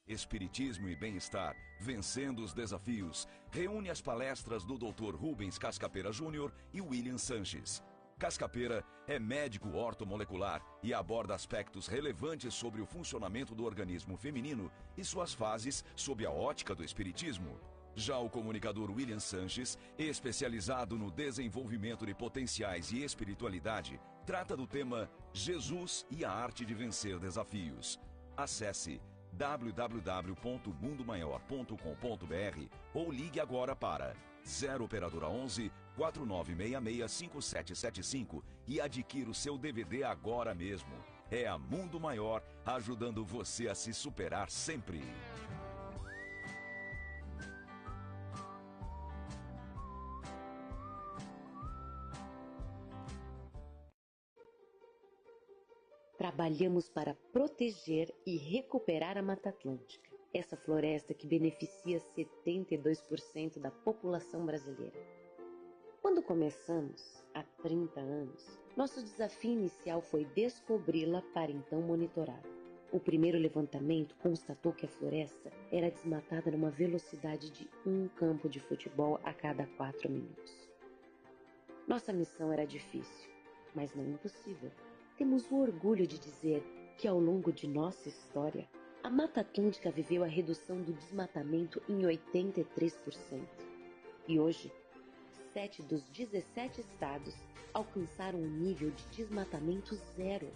Espiritismo e Bem-Estar, Vencendo os Desafios, reúne as palestras do Dr. Rubens Cascapera Júnior e William Sanches. Cascapera é médico ortomolecular e aborda aspectos relevantes sobre o funcionamento do organismo feminino e suas fases sob a ótica do espiritismo. Já o comunicador William Sanches, especializado no desenvolvimento de potenciais e espiritualidade, trata do tema Jesus e a Arte de Vencer Desafios. Acesse www.mundomaior.com.br ou ligue agora para 0 operadora 11 4966 5775 e adquira o seu DVD agora mesmo. É a Mundo Maior, ajudando você a se superar sempre. Trabalhamos para proteger e recuperar a Mata Atlântica, essa floresta que beneficia 72% da população brasileira. Quando começamos, há 30 anos, nosso desafio inicial foi descobri-la para então monitorá-la. O primeiro levantamento constatou que a floresta era desmatada numa velocidade de 1 campo de futebol a cada 4 minutos. Nossa missão era difícil, mas não impossível. Temos o orgulho de dizer que ao longo de nossa história, a Mata Atlântica viveu a redução do desmatamento em 83%. E hoje, 7 dos 17 estados alcançaram um nível de desmatamento zero.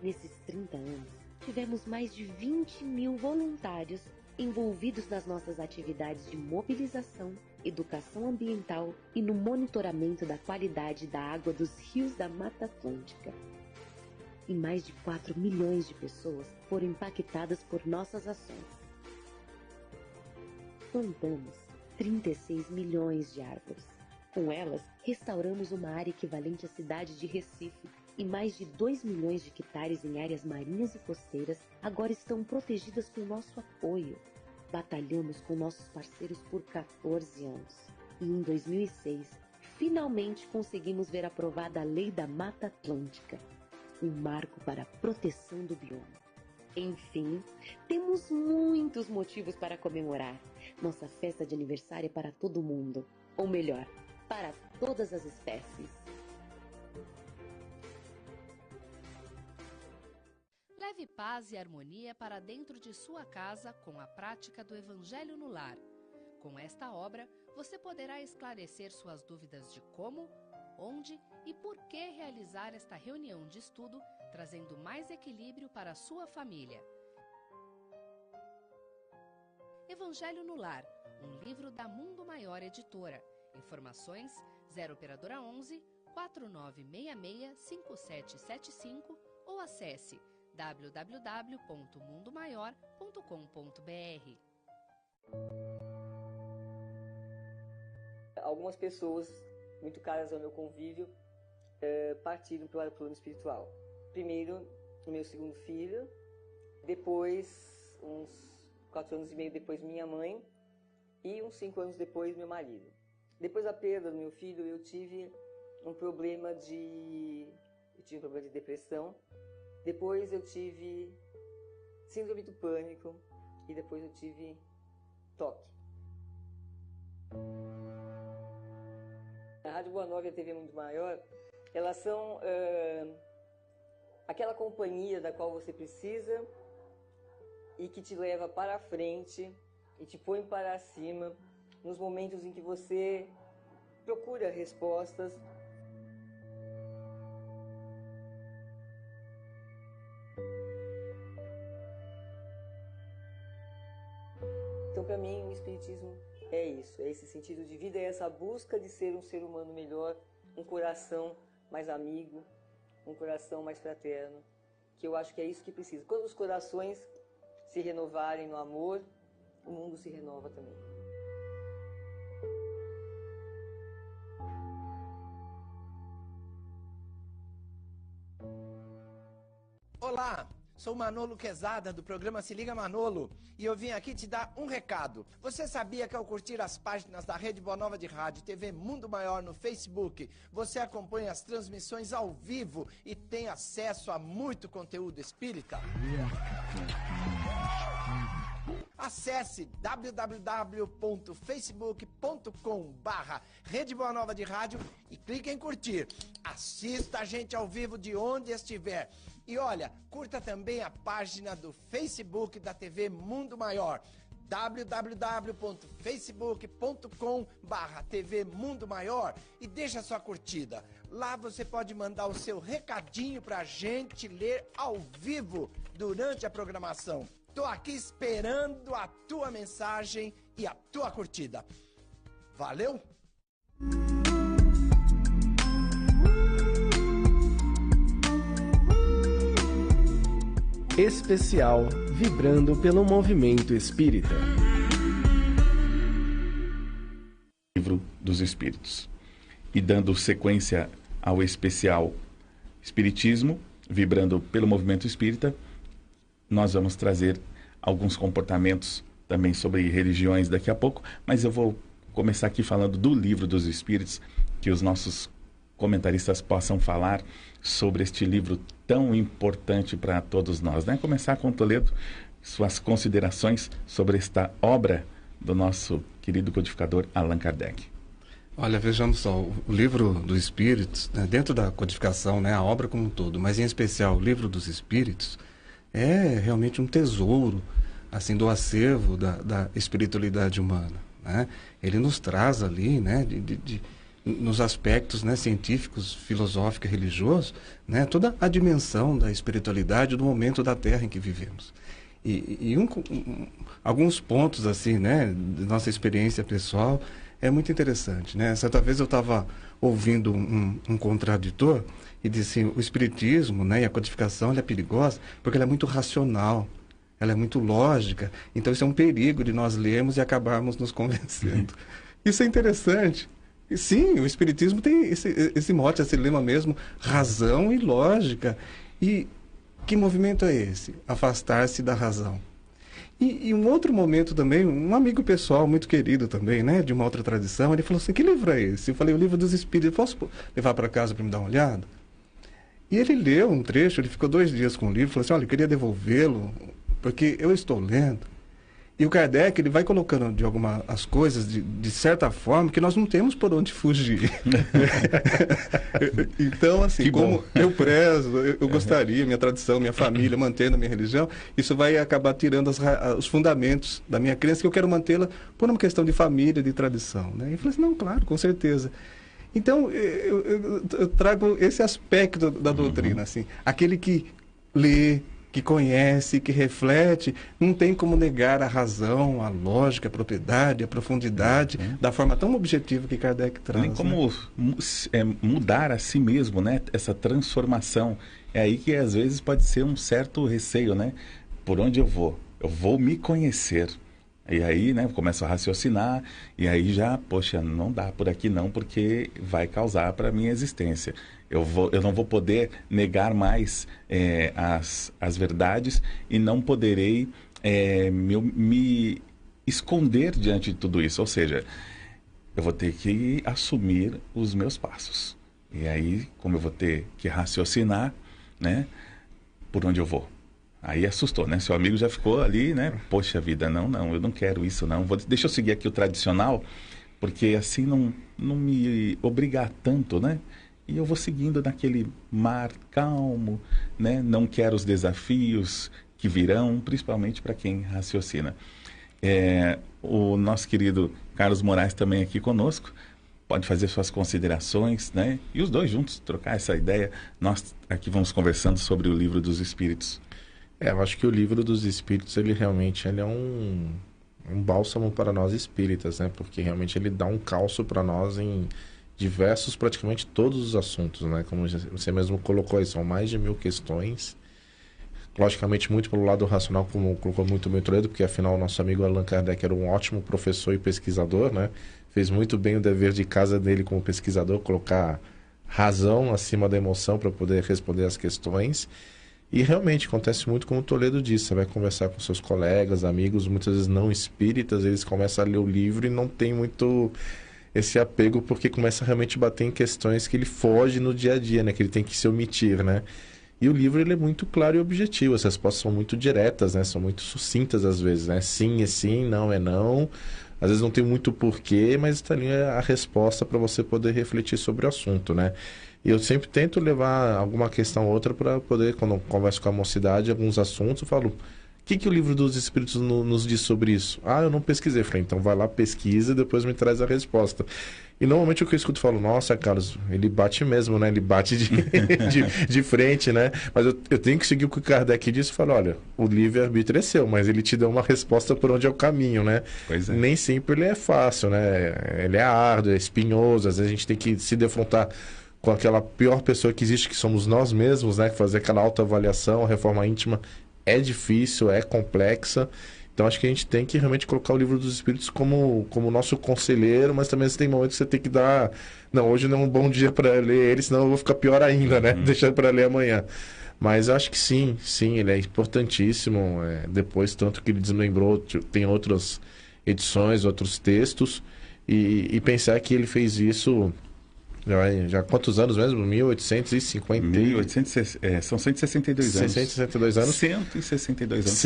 Nesses 30 anos, tivemos mais de 20 mil voluntários envolvidos nas nossas atividades de mobilização, educação ambiental e no monitoramento da qualidade da água dos rios da Mata Atlântica. E mais de 4 milhões de pessoas foram impactadas por nossas ações. Plantamos 36 milhões de árvores. Com elas, restauramos uma área equivalente à cidade de Recife e mais de 2 milhões de hectares em áreas marinhas e costeiras agora estão protegidas com nosso apoio. Batalhamos com nossos parceiros por 14 anos. E em 2006, finalmente conseguimos ver aprovada a Lei da Mata Atlântica, um marco para a proteção do bioma. Enfim, temos muitos motivos para comemorar. Nossa festa de aniversário é para todo mundo, ou melhor, para todas as espécies. Leve paz e harmonia para dentro de sua casa com a prática do Evangelho no Lar. Com esta obra, você poderá esclarecer suas dúvidas de como, onde e por que realizar esta reunião de estudo, trazendo mais equilíbrio para a sua família. Evangelho no Lar, um livro da Mundo Maior Editora. Informações 0 operadora 11 4966 5775 ou acesse www.mundomaior.com.br. Algumas pessoas muito caras ao meu convívio partiram para o plano espiritual. Primeiro, o meu segundo filho, depois, uns 4 anos e meio depois, minha mãe, e uns 5 anos depois, meu marido. Depois da perda do meu filho, eu tive um problema de depressão. Depois eu tive síndrome do pânico e depois eu tive toque. A Rádio Boa Nova e a TV Mundo Maior, elas são aquela companhia da qual você precisa e que te leva para a frente e te põe para cima nos momentos em que você procura respostas. Então, para mim, o Espiritismo é isso, é esse sentido de vida, é essa busca de ser um ser humano melhor, um coração mais amigo, um coração mais fraterno, que eu acho que é isso que precisa. Quando os corações se renovarem no amor, o mundo se renova também. Olá! Sou Manolo Quezada, do programa Se Liga Manolo, e eu vim aqui te dar um recado. Você sabia que ao curtir as páginas da Rede Boa Nova de Rádio e TV Mundo Maior no Facebook, você acompanha as transmissões ao vivo e tem acesso a muito conteúdo espírita? Acesse www.facebook.com/Rede Boa Nova de Rádio e clique em curtir. Assista a gente ao vivo de onde estiver. E olha, curta também a página do Facebook da TV Mundo Maior, www.facebook.com/TV Mundo Maior, e deixa sua curtida. Lá você pode mandar o seu recadinho pra gente ler ao vivo durante a programação. Tô aqui esperando a tua mensagem e a tua curtida. Valeu? Especial Vibrando pelo Movimento Espírita. Livro dos Espíritos. E dando sequência ao especial Espiritismo, Vibrando pelo Movimento Espírita, nós vamos trazer alguns comportamentos também sobre religiões daqui a pouco, mas eu vou começar aqui falando do Livro dos Espíritos, que os nossos comentaristas possam falar sobre este livro tão importante para todos nós, né? Começar com Toledo, suas considerações sobre esta obra do nosso querido codificador Allan Kardec. Olha, vejamos só, o Livro dos Espíritos, né, dentro da codificação, né, a obra como um todo, mas em especial o Livro dos Espíritos, é realmente um tesouro assim, do acervo da espiritualidade humana, né? Ele nos traz ali, né, nos aspectos, né, científicos, filosóficos e religiosos, né, toda a dimensão da espiritualidade do momento da Terra em que vivemos. E alguns pontos assim, né, de nossa experiência pessoal é muito interessante, né? Certa vez eu estava ouvindo um contraditor e disse assim, o espiritismo, né, e a codificação ela é perigosa porque ela é muito racional, ela é muito lógica, então isso é um perigo de nós lermos e acabarmos nos convencendo. Isso é interessante. E, sim, o espiritismo tem esse mote, esse lema mesmo, razão e lógica. E que movimento é esse? Afastar-se da razão. E um outro momento também, um amigo pessoal muito querido também, né, de uma outra tradição, ele falou assim, que livro é esse? Eu falei, o Livro dos Espíritos, posso levar para casa para me dar uma olhada? E ele leu um trecho, ele ficou 2 dias com o livro, falou assim, olha, eu queria devolvê-lo, porque eu estou lendo. E o Kardec, ele vai colocando de as coisas de certa forma que nós não temos por onde fugir. Então, assim, como eu prezo, eu gostaria, minha tradição, minha família, mantendo a minha religião, isso vai acabar tirando os fundamentos da minha crença, que eu quero mantê-la por uma questão de família, de tradição, né? E eu falei assim, não, claro, com certeza. Então, eu trago esse aspecto da doutrina, assim, aquele que lê, que conhece, que reflete, não tem como negar a razão, a lógica, a propriedade, a profundidade, da forma tão objetiva que Kardec traz. Nem como mudar a si mesmo, né? Essa transformação. É aí que às vezes pode ser um certo receio, né? Por onde eu vou? Eu vou me conhecer. E aí, né, começo a raciocinar, e aí já, poxa, não dá por aqui não, porque vai causar para a minha existência. Eu não vou poder negar mais as verdades e não poderei me esconder diante de tudo isso. Ou seja, eu vou ter que assumir os meus passos. E aí, como eu vou ter que raciocinar, né, por onde eu vou? Aí assustou, né? Seu amigo já ficou ali, né? Poxa vida, não, eu não quero isso, não. Deixa eu seguir aqui o tradicional, porque assim não me obrigar tanto, né? E eu vou seguindo naquele mar calmo, né? Não quero os desafios que virão, principalmente para quem raciocina. O nosso querido Carlos Moraes também aqui conosco, pode fazer suas considerações, né? E os dois juntos trocar essa ideia. Nós aqui vamos conversando sobre o Livro dos Espíritos. Eu acho que o Livro dos Espíritos, ele realmente é um bálsamo para nós espíritas, né? Porque realmente ele dá um calço para nós em diversos, praticamente todos os assuntos, né? Como você mesmo colocou aí, são mais de 1000 questões. Logicamente, muito pelo lado racional, como colocou muito bem o Toledo, porque afinal o nosso amigo Allan Kardec era um ótimo professor e pesquisador, né? Fez muito bem o dever de casa dele como pesquisador, colocar razão acima da emoção para poder responder as questões. E realmente acontece muito como o Toledo disse, você vai conversar com seus colegas, amigos, muitas vezes não espíritas, eles começam a ler o livro e não tem muito esse apego, porque começa a realmente bater em questões que ele foge no dia a dia, né? Que ele tem que se omitir, né? E o livro ele é muito claro e objetivo, as respostas são muito diretas, né? São muito sucintas às vezes, né? Sim é sim, não é não. Às vezes não tem muito porquê, mas está ali a resposta para você poder refletir sobre o assunto, né? E eu sempre tento levar alguma questão ou outra para poder, quando eu converso com a mocidade, alguns assuntos, eu falo, o que o livro dos Espíritos nos diz sobre isso? Ah, eu não pesquisei. Eu falei, então vai lá, pesquisa e depois me traz a resposta. E normalmente o que eu escuto, eu falo, nossa, Carlos, ele bate mesmo, né? Ele bate de frente, né? Mas eu tenho que seguir o que o Kardec disse e falo, olha, o livre-arbítrio é seu, mas ele te dá uma resposta por onde é o caminho, né? Pois é. Nem sempre ele é fácil, né? Ele é árduo, é espinhoso, às vezes a gente tem que se defrontar com aquela pior pessoa que existe, que somos nós mesmos, né? Fazer aquela autoavaliação, a reforma íntima é difícil, é complexa. Então acho que a gente tem que realmente colocar o Livro dos Espíritos como nosso conselheiro, mas também tem momentos que você tem que dar... Não, hoje não é um bom dia para ler ele, senão eu vou ficar pior ainda, né? Deixar para ler amanhã. Mas eu acho que sim, ele é importantíssimo. Depois, tanto que ele desmembrou, tem outras edições, outros textos, e pensar que ele fez isso... Já há quantos anos mesmo? 1850? São 162 anos. 162 anos. 162 anos.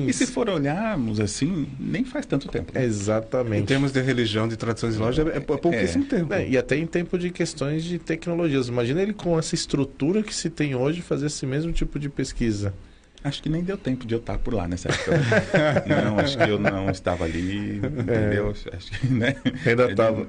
E se for olharmos assim, nem faz tanto tempo. Né? Exatamente. Em termos de religião, de tradições e lojas, é pouquíssimo tempo. E até em tempo de questões de tecnologias. Imagina ele com essa estrutura que se tem hoje fazer esse mesmo tipo de pesquisa. Acho que nem deu tempo de eu estar por lá nessa época. Não, acho que eu não estava ali, entendeu? Acho que, né? Ainda estava.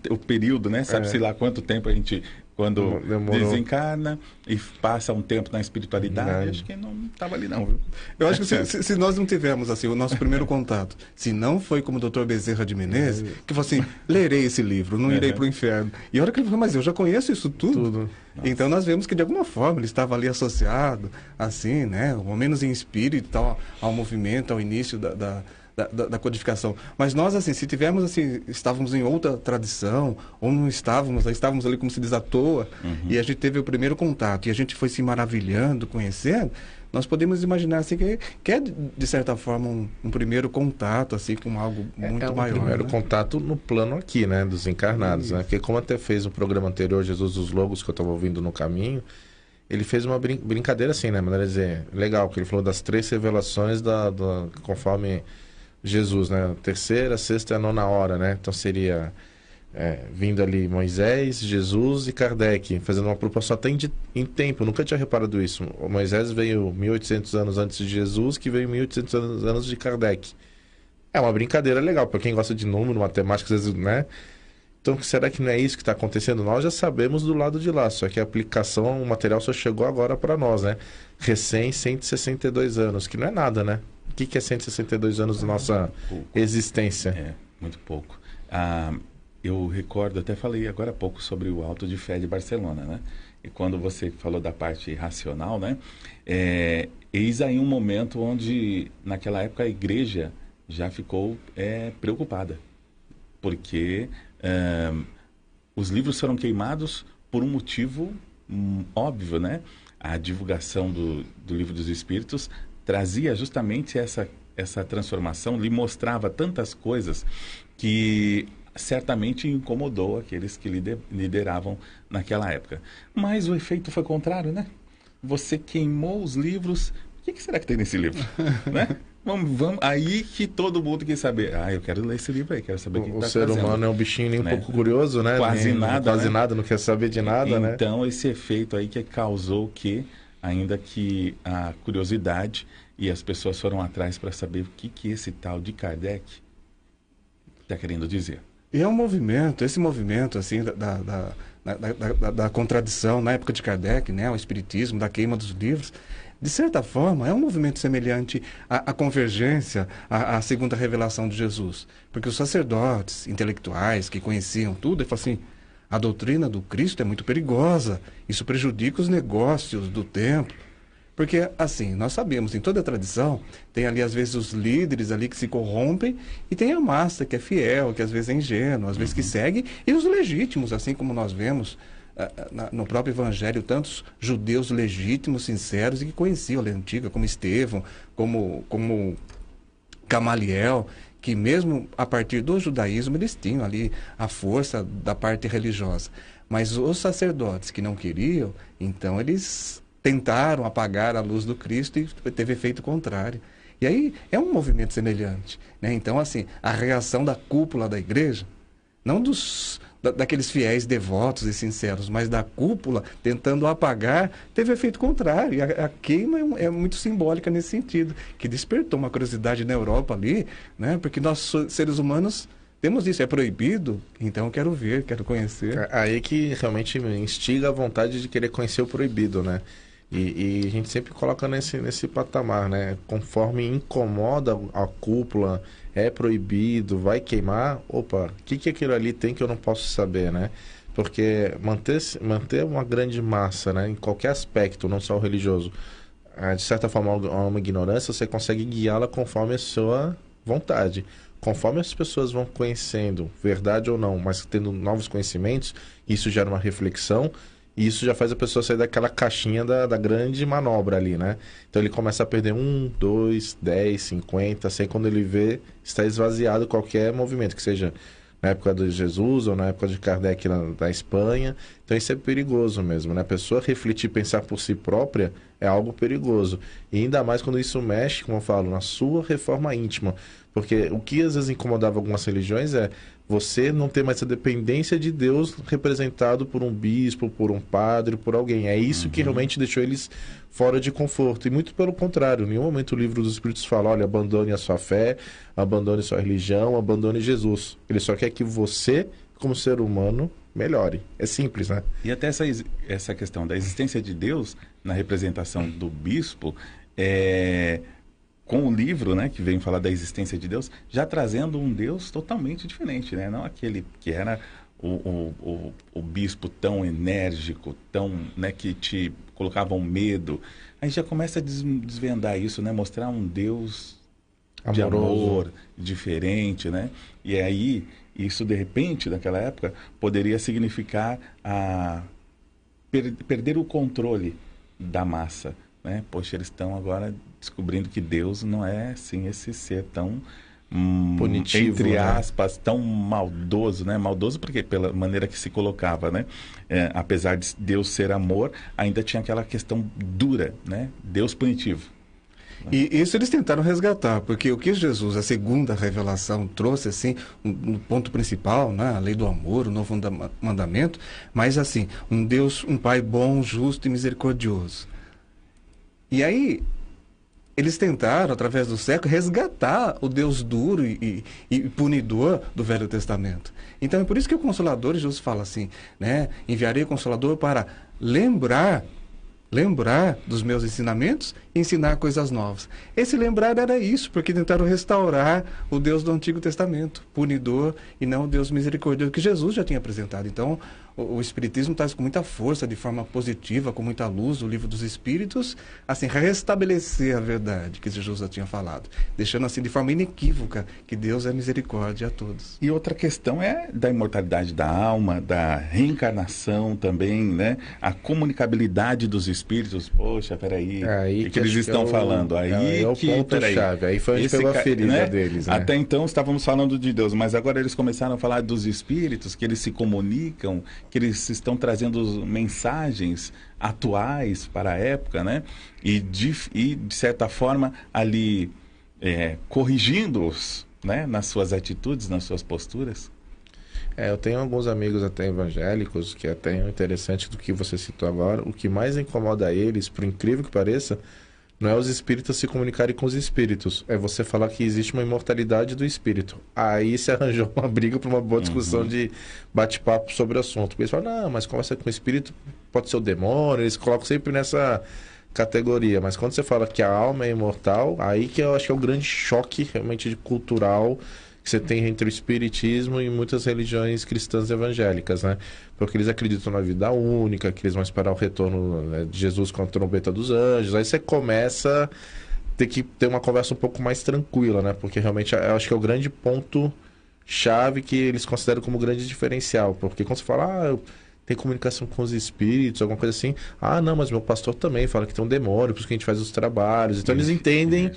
O período, né? Sabe-se lá quanto tempo a gente, quando desencarna e passa um tempo na espiritualidade, acho que não estava ali não, viu? Eu acho que se nós não tivermos assim, o nosso primeiro contato, se não foi como o Dr. Bezerra de Menezes, que falou assim, lerei esse livro, não irei para o inferno. E a hora que ele falou, mas eu já conheço isso tudo. Então nós vemos que de alguma forma ele estava ali associado, assim, né, ao menos em espírito, ao movimento, ao início da codificação. Mas nós, assim, se tivermos, assim, estávamos em outra tradição, ou não estávamos ali, como se diz, à toa, e a gente teve o primeiro contato, e a gente foi se maravilhando, conhecendo, nós podemos imaginar, assim, que é, de certa forma, um primeiro contato, assim, com algo muito maior. É o primeiro né? contato no plano aqui, né, dos encarnados, né? Porque como até fez o programa anterior, Jesus dos Logos, que eu estava ouvindo no caminho, ele fez uma brincadeira assim, né, maneira de dizer, legal, que ele falou das 3 revelações conforme Jesus, né, terceira, sexta e a 9ª hora, né, então seria... vindo ali Moisés, Jesus e Kardec, fazendo uma proporção até em tempo, nunca tinha reparado isso. O Moisés veio 1800 anos antes de Jesus, que veio 1800 anos de Kardec. É uma brincadeira legal, para quem gosta de número, matemática, às vezes, né? Então, será que não é isso que está acontecendo? Nós já sabemos do lado de lá, só que a aplicação, o material só chegou agora para nós, né? Recém 162 anos, que não é nada, né? O que é 162 anos da nossa existência? Muito pouco. Eu recordo, até falei agora há pouco sobre o Auto de Fé de Barcelona, né? E quando você falou da parte racional, né? Eis aí um momento onde, naquela época, a igreja já ficou preocupada. Porque os livros foram queimados por um motivo óbvio, né? A divulgação do Livro dos Espíritos trazia justamente essa transformação, lhe mostrava tantas coisas que... certamente incomodou aqueles que lideravam naquela época. Mas o efeito foi contrário, né? Você queimou os livros. O que será que tem nesse livro? Né? Vamos, aí que todo mundo quer saber. Eu quero ler esse livro aí, quero saber o que está fazendo. O ser humano é um bichinho nem um pouco curioso, né? Quase nada, quase nada, não quer saber de nada, né? Então, esse efeito aí que causou ainda que a curiosidade e as pessoas foram atrás para saber o que esse tal de Kardec está querendo dizer. E é um movimento, esse movimento, assim, da contradição, na época de Kardec, né, o espiritismo, da queima dos livros, de certa forma, é um movimento semelhante à convergência, à segunda revelação de Jesus. Porque os sacerdotes intelectuais que conheciam tudo, eles falam assim, a doutrina do Cristo é muito perigosa, isso prejudica os negócios do templo. Porque, assim, nós sabemos, em toda a tradição, tem ali, às vezes, os líderes ali que se corrompem, e tem a massa que é fiel, que às vezes é ingênua, às vezes que segue, e os legítimos, assim como nós vemos no próprio Evangelho, tantos judeus legítimos, sinceros, e que conheciam a lei antiga, como Estevão, como Gamaliel, que mesmo a partir do judaísmo, eles tinham ali a força da parte religiosa. Mas os sacerdotes que não queriam, então eles tentaram apagar a luz do Cristo e teve efeito contrário. E aí é um movimento semelhante, né? Então, assim, a reação da cúpula da igreja, não daqueles fiéis devotos e sinceros, mas da cúpula tentando apagar, teve efeito contrário. E a queima é muito simbólica nesse sentido, que despertou uma curiosidade na Europa ali, né? Porque nós, seres humanos, temos isso, é proibido, então eu quero ver, quero conhecer. Aí que realmente instiga a vontade de querer conhecer o proibido, né? E a gente sempre coloca nesse patamar, né? Conforme incomoda a cúpula, é proibido, vai queimar, opa, o que aquilo ali tem que eu não posso saber, né? Porque manter uma grande massa, né? Em qualquer aspecto, não só o religioso, de certa forma, uma ignorância, você consegue guiá-la conforme a sua vontade. Conforme as pessoas vão conhecendo, verdade ou não, mas tendo novos conhecimentos, isso gera uma reflexão. E isso já faz a pessoa sair daquela caixinha da grande manobra ali, né? Então ele começa a perder 1, 2, 10, 50, 100, quando ele vê, está esvaziado qualquer movimento, que seja na época de Jesus ou na época de Kardec da Espanha. Então isso é perigoso mesmo, né? A pessoa refletir, pensar por si própria é algo perigoso. E ainda mais quando isso mexe, como eu falo, na sua reforma íntima. Porque o que às vezes incomodava algumas religiões é você não ter mais essa dependência de Deus representado por um bispo, por um padre, por alguém. É isso que realmente deixou eles fora de conforto. E muito pelo contrário, em nenhum momento o livro dos Espíritos fala, olha, abandone a sua fé, abandone sua religião, abandone Jesus. Ele só quer que você, como ser humano, melhore. É simples, né? E até essa questão da existência de Deus na representação do bispo, com o livro, né, que vem falar da existência de Deus, já trazendo um Deus totalmente diferente, né? Não aquele que era o bispo tão enérgico, tão, né, que te colocava um medo. Aí já começa a desvendar isso, né? Mostrar um Deus de amor, diferente, né? E aí, isso de repente, naquela época, poderia significar perder o controle da massa, né? Poxa, eles estão agora descobrindo que Deus não é assim esse ser tão punitivo, entre aspas, né? Tão maldoso, né? Maldoso porque pela maneira que se colocava, né? Apesar de Deus ser amor, ainda tinha aquela questão dura, né? Deus punitivo. E isso eles tentaram resgatar, porque o que Jesus, a segunda revelação, trouxe, assim, no ponto principal, né, a lei do amor, o novo mandamento, mas assim, um Deus, um Pai bom, justo e misericordioso. E aí, eles tentaram, através do século, resgatar o Deus duro e punidor do Velho Testamento. Então, é por isso que o Consolador, Jesus fala assim, né, enviarei o Consolador para lembrar dos meus ensinamentos e ensinar coisas novas. Esse lembrar era isso, porque tentaram restaurar o Deus do Antigo Testamento, punidor, e não o Deus misericordioso que Jesus já tinha apresentado. Então, o Espiritismo traz com muita força, de forma positiva, com muita luz, o Livro dos Espíritos, assim, restabelecer a verdade que Jesus já tinha falado, deixando assim de forma inequívoca que Deus é misericórdia a todos. E outra questão é da imortalidade da alma, da reencarnação também, né? A comunicabilidade dos espíritos. Poxa, peraí, o que eles estão falando? Aí é o ponto-chave. Aí foi onde pegou a ferida, né, deles. Né? Até então estávamos falando de Deus, mas agora eles começaram a falar dos espíritos, que eles se comunicam, que eles estão trazendo mensagens atuais para a época, né? E de certa forma, ali corrigindo-os, né? Nas suas atitudes, nas suas posturas. Eu tenho alguns amigos até evangélicos que até é interessante do que você citou agora. O que mais incomoda eles, por incrível que pareça, não é os espíritos se comunicarem com os espíritos. É você falar que existe uma imortalidade do espírito. Aí se arranjou uma briga para uma boa discussão de bate-papo sobre o assunto. Porque eles falam, não, mas conversa com o espírito pode ser o demônio. Eles colocam sempre nessa categoria. Mas quando você fala que a alma é imortal, aí que eu acho que é o grande choque realmente cultural que você tem entre o espiritismo e muitas religiões cristãs evangélicas, né? Porque eles acreditam na vida única, que eles vão esperar o retorno, né, de Jesus com a trombeta dos anjos. Aí você começa a ter que ter uma conversa um pouco mais tranquila, né? Porque realmente eu acho que é o grande ponto-chave que eles consideram como grande diferencial. Porque quando você fala, tem comunicação com os espíritos, alguma coisa assim, não, mas meu pastor também fala que tem um demônio, por isso que a gente faz os trabalhos. Então eles entendem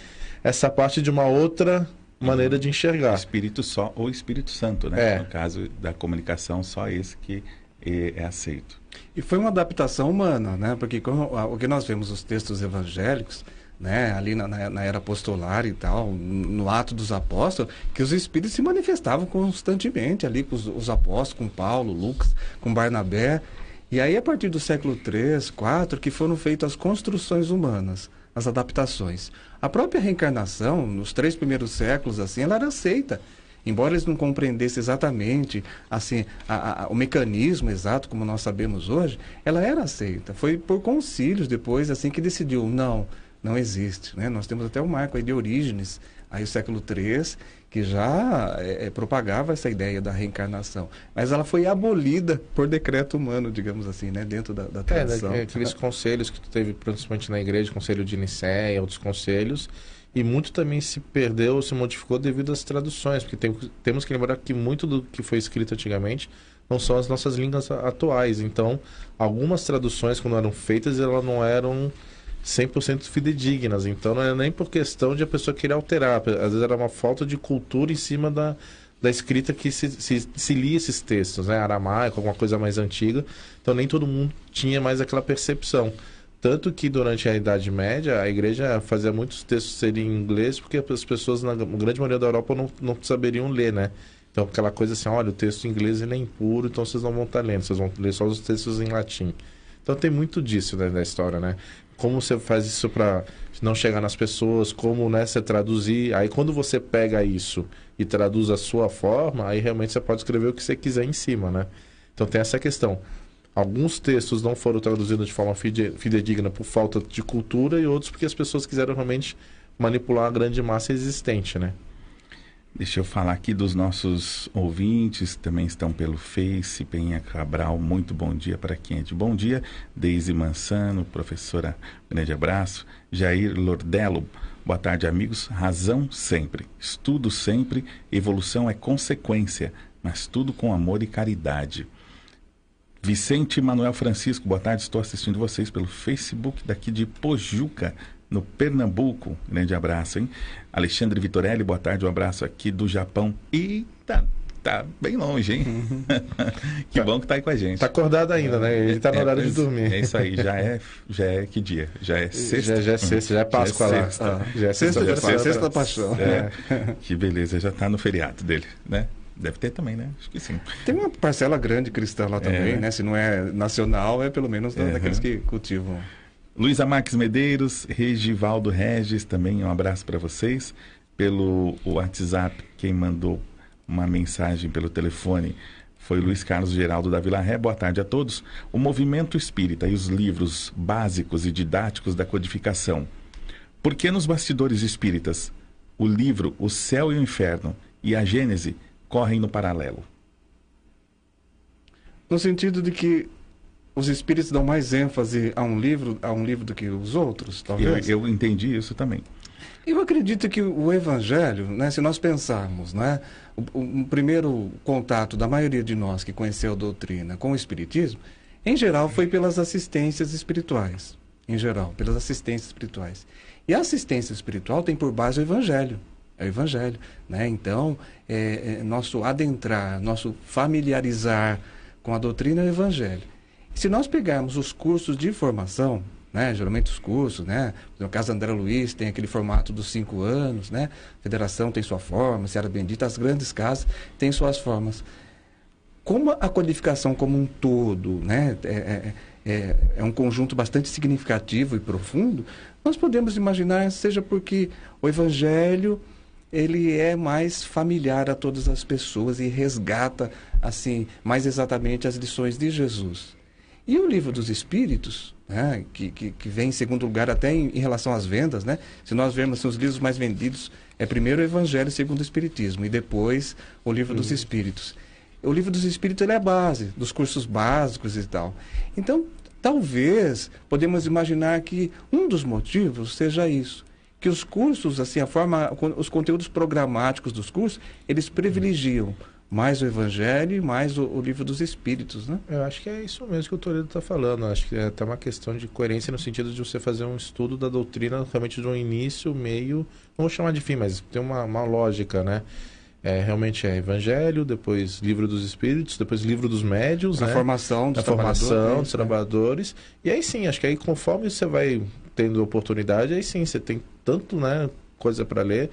essa parte de uma outra maneira de enxergar. O Espírito só ou Espírito Santo, né? No caso da comunicação, só esse que é aceito. E foi uma adaptação humana, né? Porque o que nós vemos os textos evangélicos, né? Ali na era apostolar e tal, no ato dos apóstolos, que os espíritos se manifestavam constantemente ali com os apóstolos, com Paulo, Lucas, com Barnabé. E aí, a partir do século III, IV, que foram feitas as construções humanas, as adaptações. A própria reencarnação, nos 3 primeiros séculos, assim, ela era aceita. Embora eles não compreendessem exatamente assim, o mecanismo exato, como nós sabemos hoje, ela era aceita. Foi por concílios depois assim que decidiu, não existe. Né? Nós temos até o marco aí de Orígenes, aí o século III, que já propagava essa ideia da reencarnação. Mas ela foi abolida por decreto humano, digamos assim, né? Dentro da tradição. Aqueles conselhos que teve, principalmente na igreja, conselho de Nicéia, outros conselhos, e muito também se perdeu, se modificou devido às traduções, porque temos que lembrar que muito do que foi escrito antigamente não são as nossas línguas atuais. Então, algumas traduções, quando eram feitas, elas não eram 100% fidedignas. Então, não era nem por questão de a pessoa querer alterar. Às vezes era uma falta de cultura em cima da escrita que se lia esses textos, né? Aramaico, alguma coisa mais antiga. Então, nem todo mundo tinha mais aquela percepção. Tanto que durante a Idade Média, a igreja fazia muitos textos serem em inglês, porque as pessoas, na grande maioria da Europa, não saberiam ler, né? Então, aquela coisa assim, olha, o texto em inglês ele é impuro, então vocês não vão estar lendo, vocês vão ler só os textos em latim. Então, tem muito disso, né, da história, né? Como você faz isso para não chegar nas pessoas, como, né, você traduzir. Aí, quando você pega isso e traduz a sua forma, aí realmente você pode escrever o que você quiser em cima, né? Então, tem essa questão. Alguns textos não foram traduzidos de forma fidedigna por falta de cultura e outros porque as pessoas quiseram realmente manipular a grande massa existente, né? Deixa eu falar aqui dos nossos ouvintes, também estão pelo Face. Penha Cabral, muito bom dia para quem é de bom dia. Deise Mansano, professora, grande abraço. Jair Lordello, boa tarde, amigos. Razão sempre, estudo sempre, evolução é consequência, mas tudo com amor e caridade. Vicente Manuel Francisco, boa tarde, estou assistindo vocês pelo Facebook daqui de Pojuca, no Pernambuco. Grande abraço, hein? Alexandre Vitorelli, boa tarde, um abraço aqui do Japão. Eita, tá bem longe, hein? Que bom que tá aí com a gente. Tá acordado ainda, né? Ele tá no horário de dormir. É isso aí, já é que dia? Já é sexta? Já é sexta, já é Páscoa lá. Já é sexta da paixão. Que beleza, já tá no feriado dele, né? Deve ter também, né? Acho que sim. Tem uma parcela grande cristã lá também, né? Se não é nacional, é pelo menos daqueles que cultivam. Luísa Marques Medeiros, Regivaldo Regis, também um abraço para vocês. Pelo WhatsApp, quem mandou uma mensagem pelo telefone foi Luiz Carlos Geraldo da Vila Ré. Boa tarde a todos. O movimento espírita e os livros básicos e didáticos da codificação. Por que nos bastidores espíritas o livro O Céu e o Inferno e a Gênese correm no paralelo? No sentido de que os espíritos dão mais ênfase a um livro do que os outros, talvez? Eu entendi isso também. Eu acredito que o Evangelho, né, se nós pensarmos, né, o primeiro contato da maioria de nós que conheceu a doutrina com o Espiritismo, em geral, foi pelas assistências espirituais. Em geral, pelas assistências espirituais. E a assistência espiritual tem por base o Evangelho. É o Evangelho, né? Então, nosso adentrar, nosso familiarizar com a doutrina é o Evangelho. Se nós pegarmos os cursos de formação, né? Geralmente os cursos, né? No caso do André Luiz, tem aquele formato dos 5 anos, né? A Federação tem sua forma, Seara Bendita, as grandes casas têm suas formas. Como a codificação como um todo, né? É um conjunto bastante significativo e profundo, nós podemos imaginar, seja porque o Evangelho ele é mais familiar a todas as pessoas e resgata, assim, mais exatamente as lições de Jesus. E o Livro dos Espíritos, né, que vem em segundo lugar até em relação às vendas, né? Se nós vermos assim, os livros mais vendidos, é primeiro o Evangelho segundo o Espiritismo e depois o Livro dos Espíritos. O Livro dos Espíritos ele é a base dos cursos básicos e tal. Então, talvez, podemos imaginar que um dos motivos seja isso. Que os cursos, assim, os conteúdos programáticos dos cursos, eles privilegiam mais o Evangelho e mais o Livro dos Espíritos, né? Eu acho que é isso mesmo que o Toledo está falando. Eu acho que é até uma questão de coerência no sentido de você fazer um estudo da doutrina realmente de um início, meio, não vou chamar de fim, mas tem uma lógica, né? Realmente é Evangelho, depois Livro dos Espíritos, depois Livro dos Médiuns, a formação dos trabalhadores. E aí sim, acho que aí conforme você vai tendo oportunidade, aí sim, você tem tanto, né, coisa para ler,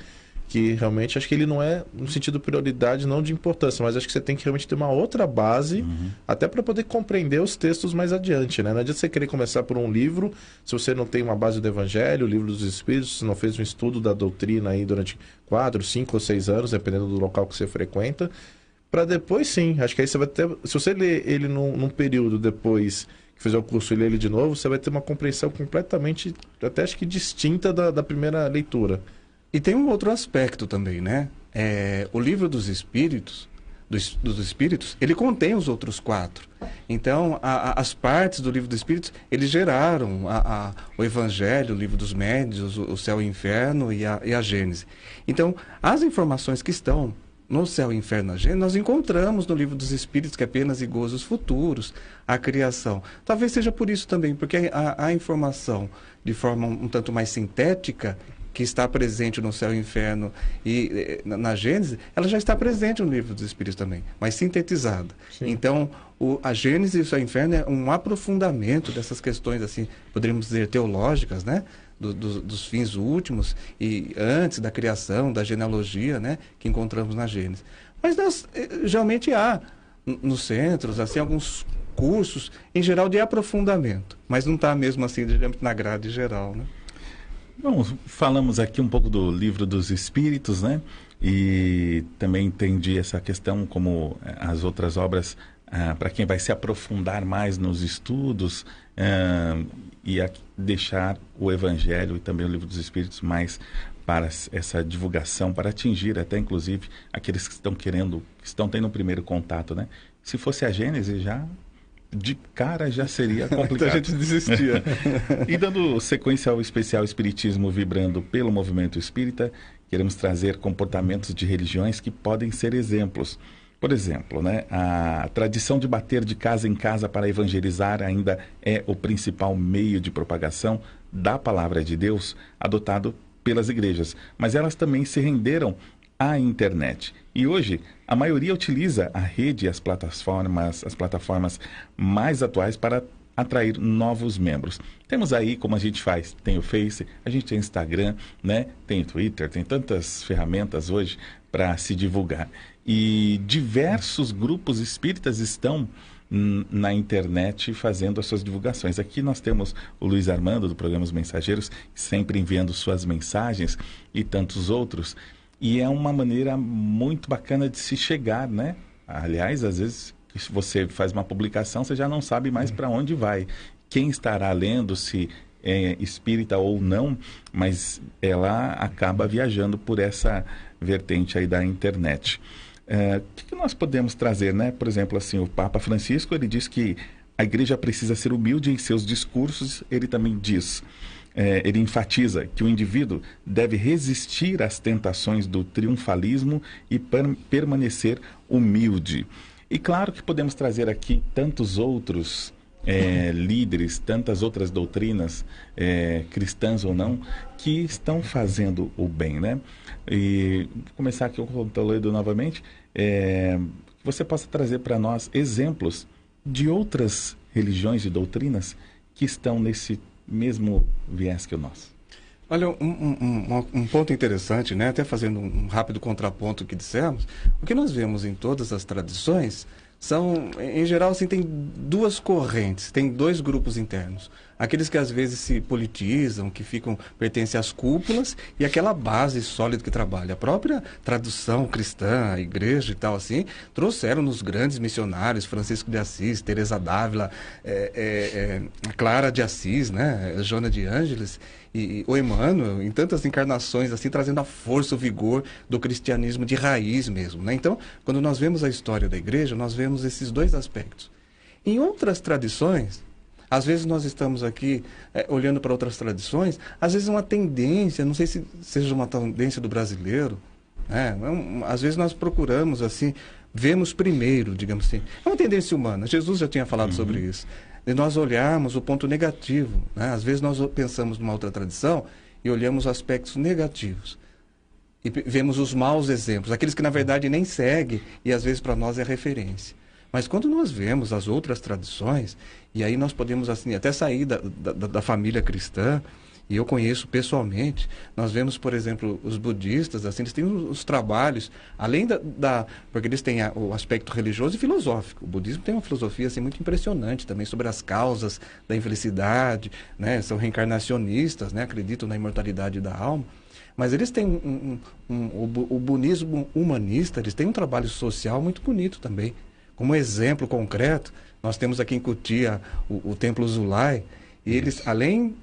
que realmente acho que ele não é no sentido prioridade, não de importância, mas acho que você tem que realmente ter uma outra base, até para poder compreender os textos mais adiante, né? Não adianta você querer começar por um livro, se você não tem uma base do Evangelho, o Livro dos Espíritos, se não fez um estudo da doutrina aí durante 4, 5 ou 6 anos, dependendo do local que você frequenta, para depois sim, acho que aí você vai ter, se você ler ele num período depois que fizer o curso e ler ele de novo, você vai ter uma compreensão completamente, até acho que distinta da primeira leitura. E tem um outro aspecto também, né? O Livro dos Espíritos, dos Espíritos, ele contém os outros 4. Então, as partes do Livro dos Espíritos, eles geraram o Evangelho, o Livro dos Médiuns, o Céu e o Inferno e a Gênese. Então, as informações que estão no Céu e Inferno, a Gênese, nós encontramos no Livro dos Espíritos, que é apenas e gozos futuros, a criação. Talvez seja por isso também, porque a informação, de forma um tanto mais sintética, que está presente no Céu e Inferno e na Gênese, ela já está presente no Livro dos Espíritos também, mas sintetizada. Sim. Então, a Gênese e o Céu e o Inferno é um aprofundamento dessas questões, assim, poderíamos dizer, teológicas, né? Dos fins últimos e antes da criação, da genealogia, né? Que encontramos na Gênese. Mas geralmente há nos centros, assim, alguns cursos, em geral, de aprofundamento, mas não está mesmo assim na grade geral, né? Bom, falamos aqui um pouco do Livro dos Espíritos, né? E também entendi essa questão como as outras obras, para quem vai se aprofundar mais nos estudos e deixar o Evangelho e também o Livro dos Espíritos mais para essa divulgação, para atingir até inclusive aqueles que estão tendo o primeiro contato, né? Se fosse a Gênese já... de cara já seria complicado. Muita gente desistia. E dando sequência ao especial Espiritismo Vibrando pelo Movimento Espírita, queremos trazer comportamentos de religiões que podem ser exemplos. Por exemplo, né, a tradição de bater de casa em casa para evangelizar ainda é o principal meio de propagação da palavra de Deus adotado pelas igrejas, mas elas também se renderam à internet. E hoje, a maioria utiliza a rede e as plataformas mais atuais para atrair novos membros. Temos aí como a gente faz, tem o Face, a gente tem o Instagram, né? Tem o Twitter, tem tantas ferramentas hoje para se divulgar. E diversos grupos espíritas estão na internet fazendo as suas divulgações. Aqui nós temos o Luiz Armando, do programa Os Mensageiros, sempre enviando suas mensagens e tantos outros. E é uma maneira muito bacana de se chegar, né? Aliás, às vezes, se você faz uma publicação, você já não sabe mais para onde vai. Quem estará lendo, se é espírita ou não, mas ela acaba viajando por essa vertente aí da internet. O que nós podemos trazer, né? Por exemplo, assim, o Papa Francisco, ele diz que a igreja precisa ser humilde em seus discursos. Ele também diz... ele enfatiza que o indivíduo deve resistir às tentações do triunfalismo e permanecer humilde. E claro que podemos trazer aqui tantos outros líderes, tantas outras doutrinas, cristãs ou não, que estão fazendo o bem, né? E vou começar aqui com o Toledo novamente, que você possa trazer para nós exemplos de outras religiões e doutrinas que estão nesse mesmo viés que o nosso. Olha, um ponto interessante, né? Até fazendo um rápido contraponto que dissemos, o que nós vemos em todas as tradições são, em geral, assim, tem duas correntes, tem dois grupos internos. Aqueles que às vezes se politizam, que pertencem às cúpulas, e aquela base sólida que trabalha. A própria tradução cristã, a igreja e tal assim, trouxeram nos grandes missionários, Francisco de Assis, Teresa d'Ávila, Clara de Assis, né? Joana de Ângeles, e o Emmanuel, em tantas encarnações, assim, trazendo a força, o vigor do cristianismo de raiz mesmo, né? Então, quando nós vemos a história da igreja, nós vemos esses dois aspectos. Em outras tradições, às vezes nós estamos aqui olhando para outras tradições, às vezes uma tendência, não sei se seja uma tendência do brasileiro, né? Às vezes nós procuramos, assim, vemos primeiro, digamos assim. É uma tendência humana, Jesus já tinha falado sobre isso. De nós olharmos o ponto negativo, né? Às vezes nós pensamos numa outra tradição e olhamos aspectos negativos. e vemos os maus exemplos, aqueles que na verdade nem seguem e às vezes para nós é referência. Mas quando nós vemos as outras tradições, e aí nós podemos assim até sair da família cristã, e eu conheço pessoalmente, nós vemos, por exemplo, os budistas, assim, eles têm os trabalhos, além porque eles têm o aspecto religioso e filosófico. O budismo tem uma filosofia assim, muito impressionante também sobre as causas da infelicidade, né? São reencarnacionistas, né? Acreditam na imortalidade da alma. Mas eles têm o budismo humanista, eles têm um trabalho social muito bonito também. Como exemplo concreto, nós temos aqui em Cotia o Templo Zulai, e eles, além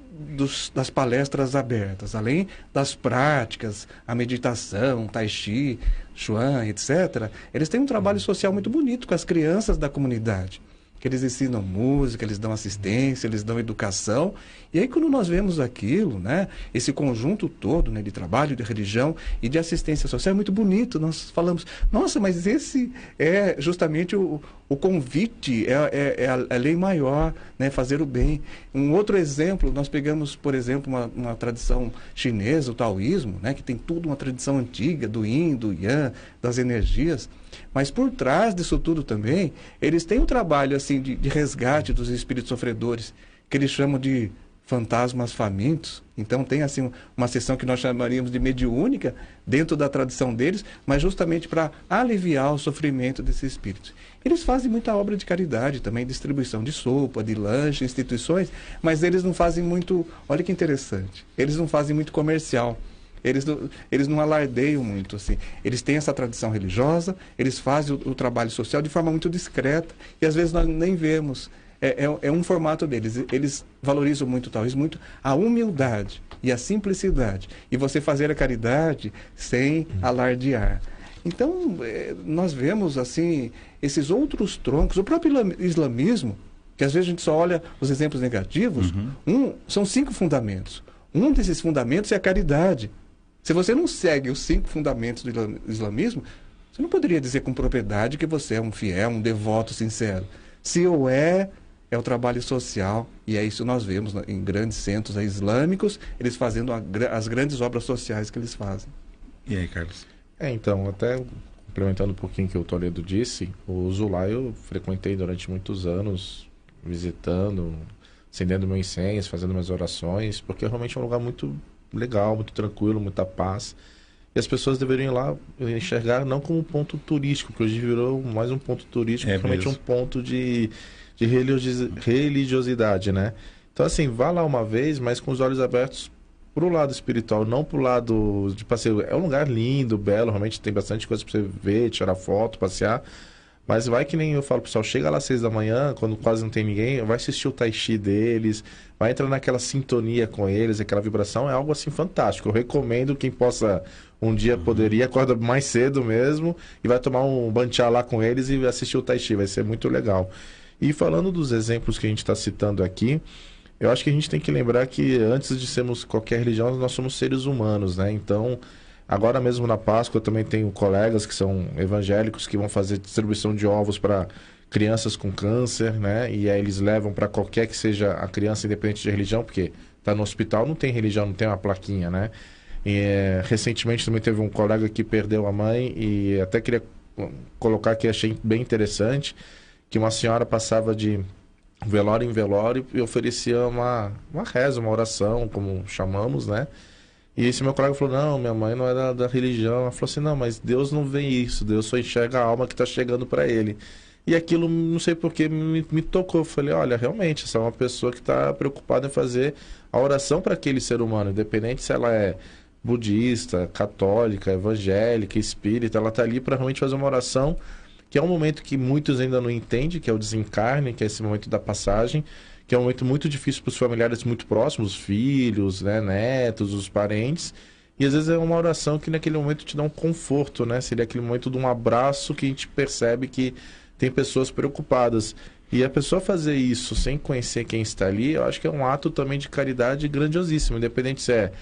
das palestras abertas, além das práticas, a meditação, tai chi, chuan, etc., eles têm um trabalho social muito bonito com as crianças da comunidade. Que eles ensinam música, eles dão assistência, eles dão educação. E aí quando nós vemos aquilo, né, esse conjunto todo, né, de trabalho, de religião e de assistência social, é muito bonito. Nós falamos, nossa, mas esse é justamente o convite, é a lei maior, né, fazer o bem. Um outro exemplo, nós pegamos, por exemplo, uma tradição chinesa, o taoísmo, né, que tem tudo uma tradição antiga, do yin, do yang, das energias. Mas por trás disso tudo também, eles têm um trabalho assim de resgate dos espíritos sofredores, que eles chamam de fantasmas famintos. Então tem assim uma sessão que nós chamaríamos de mediúnica dentro da tradição deles, mas justamente para aliviar o sofrimento desses espíritos. Eles fazem muita obra de caridade também, distribuição de sopa, de lanche, instituições, mas eles não fazem muito, olha que interessante, eles não fazem muito comercial. Eles não alardeiam muito, assim. Eles têm essa tradição religiosa, eles fazem o trabalho social de forma muito discreta, e às vezes nós nem vemos. É um formato deles. Eles valorizam muito, talvez, muito a humildade e a simplicidade. E você fazer a caridade sem alardear. Então, nós vemos, assim, esses outros troncos. O próprio islamismo, que às vezes a gente só olha os exemplos negativos, são 5 fundamentos. Um desses fundamentos é a caridade. Se você não segue os 5 fundamentos do islamismo, você não poderia dizer com propriedade que você é um fiel, um devoto sincero. Se o é o trabalho social. E é isso que nós vemos em grandes centros islâmicos, eles fazendo as grandes obras sociais que eles fazem. E aí, Carlos? Então, até complementando um pouquinho o que o Toledo disse, o Zulai eu frequentei durante muitos anos, visitando, acendendo meu incenso, fazendo minhas orações, porque realmente é um lugar muito legal, muito tranquilo, muita paz. E as pessoas deveriam ir lá enxergar não como um ponto turístico, que hoje virou mais um ponto turístico, realmente um ponto de religiosidade, né? Então, assim, vá lá uma vez, mas com os olhos abertos pro lado espiritual, não pro lado de passeio. É um lugar lindo, belo, realmente tem bastante coisa para você ver, tirar foto, passear. Mas vai que nem eu falo, pessoal, chega lá às 6 da manhã, quando quase não tem ninguém, vai assistir o tai chi deles, vai entrar naquela sintonia com eles, aquela vibração, é algo assim fantástico. Eu recomendo quem possa um dia poderia, acorda mais cedo mesmo, e vai tomar um banchá lá com eles e assistir o tai chi, vai ser muito legal. E falando dos exemplos que a gente está citando aqui, eu acho que a gente tem que lembrar que antes de sermos qualquer religião, nós somos seres humanos, né? Então, agora mesmo na Páscoa eu também tenho colegas que são evangélicos que vão fazer distribuição de ovos para crianças com câncer, né? E aí eles levam para qualquer que seja a criança, independente de religião, porque está no hospital, não tem religião, não tem uma plaquinha, né? E, recentemente também teve um colega que perdeu a mãe e até queria colocar que achei bem interessante, que uma senhora passava de velório em velório e oferecia uma reza, uma oração, como chamamos, né? E esse meu colega falou, não, minha mãe não é da religião. Ela falou assim, não, mas Deus não vê isso, Deus só enxerga a alma que está chegando para ele. E aquilo, não sei porquê, me tocou. Eu falei, olha, realmente, essa é uma pessoa que está preocupada em fazer a oração para aquele ser humano, independente se ela é budista, católica, evangélica, espírita, ela está ali para realmente fazer uma oração, que é um momento que muitos ainda não entendem, que é o desencarne, que é esse momento da passagem, que é um momento muito difícil para os familiares muito próximos, os filhos, né, netos, os parentes, e às vezes é uma oração que naquele momento te dá um conforto, né, seria aquele momento de um abraço que a gente percebe que tem pessoas preocupadas, e a pessoa fazer isso sem conhecer quem está ali, eu acho que é um ato também de caridade grandiosíssimo, independente se é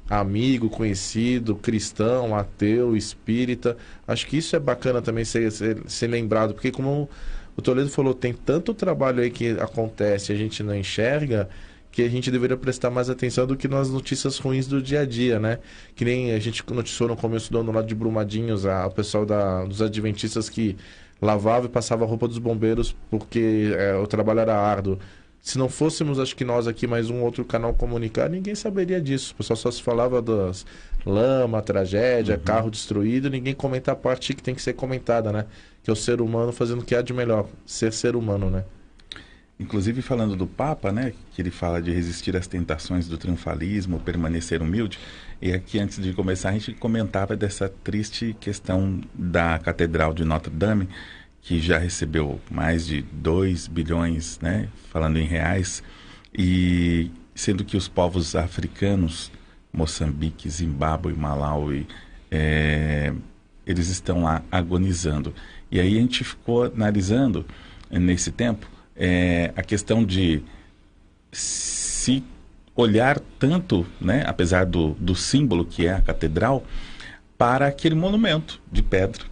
amigo, conhecido, cristão, ateu, espírita, acho que isso é bacana também ser lembrado, porque como o Toledo falou, tem tanto trabalho aí que acontece e a gente não enxerga, que a gente deveria prestar mais atenção do que nas notícias ruins do dia a dia, né? Que nem a gente noticiou no começo do ano lá de Brumadinhos, o pessoal dos adventistas que lavava e passava a roupa dos bombeiros porque o trabalho era árduo. Se não fôssemos, acho que nós aqui, mais um outro canal comunicar, ninguém saberia disso. O pessoal só se falava das lama, tragédia, carro destruído, ninguém comenta a parte que tem que ser comentada, né? Que é o ser humano fazendo o que há de melhor, ser humano, né? Inclusive falando do Papa, né, que ele fala de resistir às tentações do triunfalismo, permanecer humilde, e aqui antes de começar a gente comentava dessa triste questão da Catedral de Notre Dame, que já recebeu mais de 2 bilhões, né, falando em reais, e sendo que os povos africanos, Moçambique, Zimbábue, Malawi, eles estão lá agonizando. E aí a gente ficou analisando nesse tempo a questão de se olhar tanto, né, apesar do símbolo que é a catedral, para aquele monumento de pedra,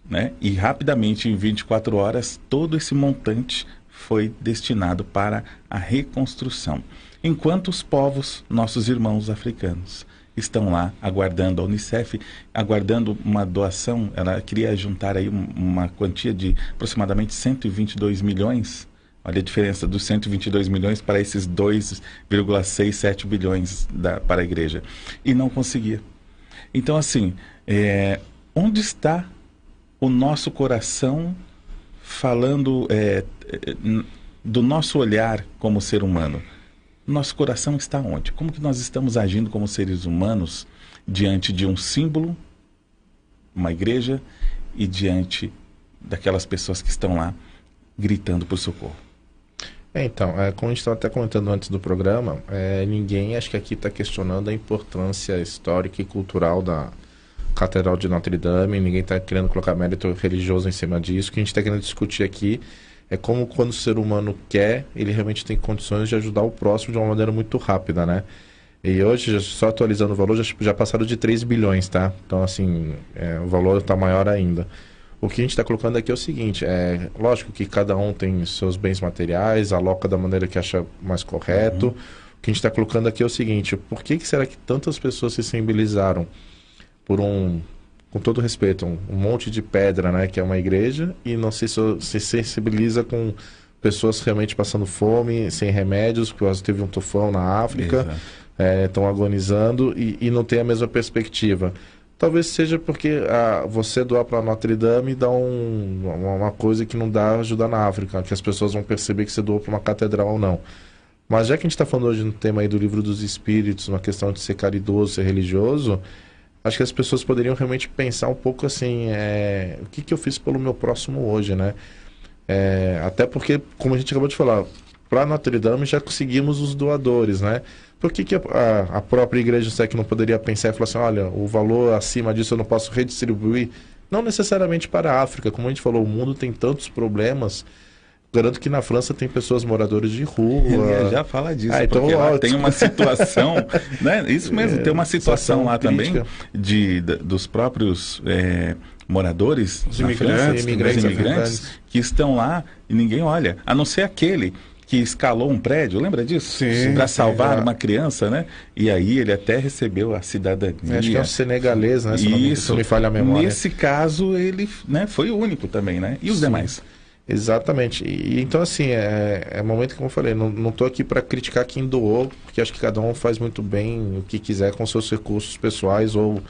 né, e rapidamente, em 24 horas, todo esse montante foi destinado para a reconstrução. Enquanto os povos, nossos irmãos africanos, estão lá aguardando a Unicef, aguardando uma doação. Ela queria juntar aí uma quantia de aproximadamente 122 milhões. Olha a diferença dos 122 milhões para esses 2,67 bilhões para a igreja. E não conseguia. Então, assim, onde está o nosso coração falando do nosso olhar como ser humano? Nosso coração está onde? Como que nós estamos agindo como seres humanos diante de um símbolo, uma igreja, e diante daquelas pessoas que estão lá gritando por socorro? Então, como a gente estava até comentando antes do programa, ninguém acho que aqui está questionando a importância histórica e cultural da Catedral de Notre Dame, ninguém está querendo colocar mérito religioso em cima disso. O que a gente está querendo discutir aqui é como, quando o ser humano quer, ele realmente tem condições de ajudar o próximo de uma maneira muito rápida, né? E hoje, só atualizando o valor, já passaram de 3 bilhões, tá? Então, assim, o valor está maior ainda. O que a gente está colocando aqui é o seguinte, lógico que cada um tem seus bens materiais, aloca da maneira que acha mais correto. O que a gente está colocando aqui é o seguinte, por que será que tantas pessoas se sensibilizaram por com todo respeito, um monte de pedra, né, que é uma igreja, e não se sensibiliza com pessoas realmente passando fome, sem remédios, porque teve um tufão na África, estão agonizando e não tem a mesma perspectiva. Talvez seja porque você doar para Notre Dame dá uma coisa que não dá ajudar na África, que as pessoas vão perceber que você doou para uma catedral ou não. Mas já que a gente está falando hoje no tema aí do Livro dos Espíritos, uma questão de ser caridoso, ser religioso, acho que as pessoas poderiam realmente pensar um pouco assim, o que eu fiz pelo meu próximo hoje, né? Até porque, como a gente acabou de falar, para Notre Dame já conseguimos os doadores, né? Por que a própria igreja SEC não poderia pensar e falar assim, olha, o valor acima disso eu não posso redistribuir? Não necessariamente para a África, como a gente falou, o mundo tem tantos problemas. Garanto que na França tem pessoas moradores de rua. Já fala disso, então, porque lá tem uma situação, né? Isso mesmo, tem uma situação lá crítica também dos próprios moradores, os imigrantes que estão lá e ninguém olha, a não ser aquele que escalou um prédio, lembra disso? Para salvar uma criança, né? E aí ele até recebeu a cidadania. Acho que é um senegalês, né? Isso, não me falha a memória. Nesse caso ele, né, foi o único também, né? E os demais? Exatamente. E então, assim, é momento, como eu falei, não estou aqui para criticar quem doou, porque acho que cada um faz muito bem o que quiser com seus recursos pessoais ou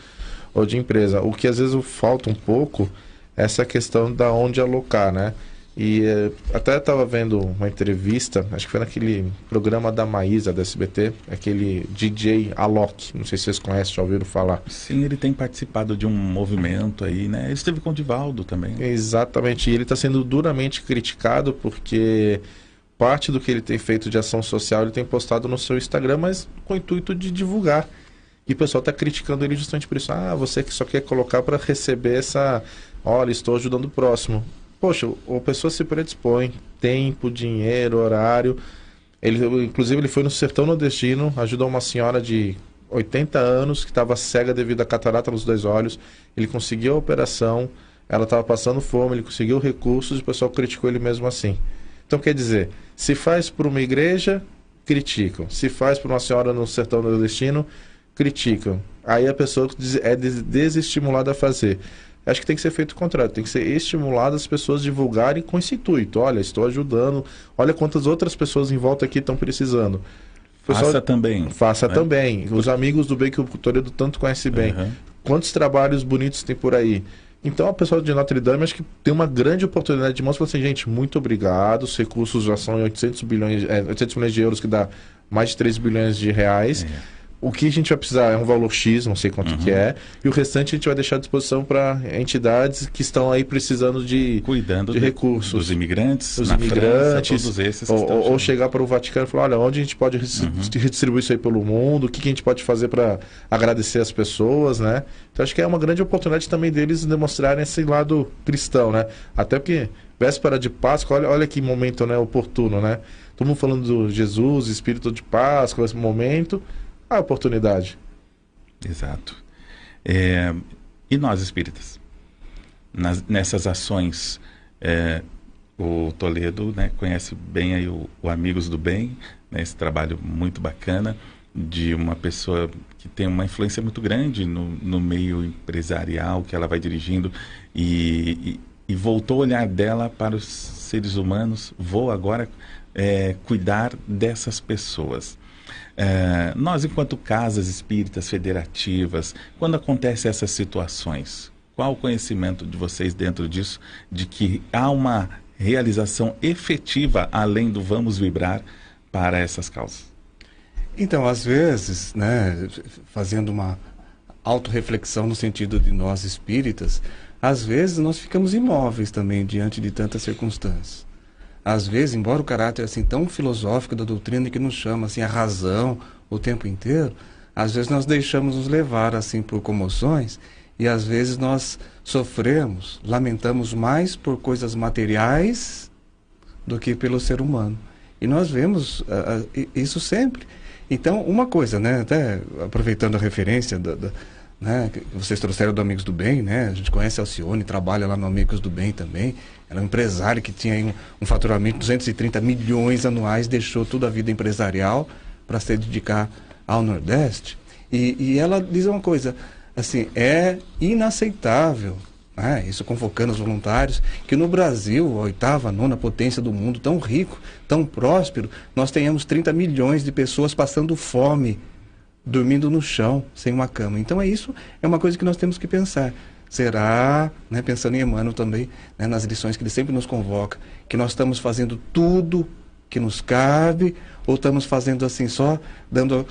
de empresa. O que às vezes falta um pouco é essa questão da onde alocar, né? E até estava vendo uma entrevista, acho que foi naquele programa da Maísa, da SBT, aquele DJ Alok, não sei se vocês conhecem, já ouviram falar. Sim, ele tem participado de um movimento aí, né? Ele esteve com o Divaldo também. Exatamente, e ele está sendo duramente criticado porque parte do que ele tem feito de ação social ele tem postado no seu Instagram, mas com o intuito de divulgar. E o pessoal está criticando ele justamente por isso. Você que só quer colocar para receber olha, estou ajudando o próximo. Poxa, a pessoa se predispõe, tempo, dinheiro, horário. Inclusive, ele foi no sertão nordestino, ajudou uma senhora de 80 anos que estava cega devido à catarata nos 2 olhos. Ele conseguiu a operação, ela estava passando fome, ele conseguiu recursos e o pessoal criticou ele mesmo assim. Então, quer dizer, se faz por uma igreja, criticam. Se faz para uma senhora no sertão nordestino, criticam. Aí a pessoa é desestimulada a fazer. Acho que tem que ser feito o contrário, tem que ser estimulado as pessoas a divulgarem com esse intuito. Olha, estou ajudando, olha quantas outras pessoas em volta aqui estão precisando. Faça também. Faça também. Os amigos do bem que o Toledo tanto conhece bem. Quantos trabalhos bonitos tem por aí? Então a pessoa de Notre Dame acho que tem uma grande oportunidade de mostrar assim, gente, muito obrigado, os recursos já são em 800 milhões de euros, que dá mais de 3 bilhões de reais. O que a gente vai precisar é um valor X, não sei quanto que é, e o restante a gente vai deixar à disposição para entidades que estão aí precisando cuidando de recursos. Dos imigrantes, dos imigrantes, França, todos esses ou chegar para o Vaticano e falar, olha, onde a gente pode redistribuir isso aí pelo mundo, o que a gente pode fazer para agradecer as pessoas, né? Então acho que é uma grande oportunidade também deles demonstrarem esse lado cristão, né? Até porque véspera de Páscoa, olha que momento, né, oportuno, né? Todo mundo falando do Jesus, Espírito de Páscoa, esse momento, a oportunidade. Exato. E nós, espíritas? Nessas ações, o Toledo, né, conhece bem aí o Amigos do Bem, né, esse trabalho muito bacana de uma pessoa que tem uma influência muito grande no meio empresarial que ela vai dirigindo e voltou o olhar dela para os seres humanos. Vou agora cuidar dessas pessoas. Nós, enquanto casas espíritas federativas, quando acontecem essas situações, qual o conhecimento de vocês dentro disso, de que há uma realização efetiva além do vamos vibrar para essas causas? Então, às vezes, né, fazendo uma autorreflexão no sentido de nós espíritas, às vezes nós ficamos imóveis também diante de tantas circunstâncias. Às vezes, embora o caráter assim tão filosófico da doutrina que nos chama assim a razão o tempo inteiro, às vezes nós deixamos nos levar assim por comoções e às vezes nós sofremos, lamentamos mais por coisas materiais do que pelo ser humano. E nós vemos isso sempre. Então, uma coisa, né, até aproveitando a referência né, que vocês trouxeram do Amigos do Bem, né? A gente conhece a Alcione, trabalha lá no Amigos do Bem também. Ela é um empresário que tinha aí um faturamento de 230 milhões anuais, deixou toda a vida empresarial para se dedicar ao Nordeste. E ela diz uma coisa, assim, é inaceitável, né? Isso convocando os voluntários, que no Brasil, a 8ª, 9ª potência do mundo, tão rico, tão próspero, nós tenhamos 30 milhões de pessoas passando fome, dormindo no chão, sem uma cama. Então isso é uma coisa que nós temos que pensar. Será, né, pensando em Emmanuel também, né, nas lições que ele sempre nos convoca, que nós estamos fazendo tudo que nos cabe, ou estamos fazendo assim só, dando,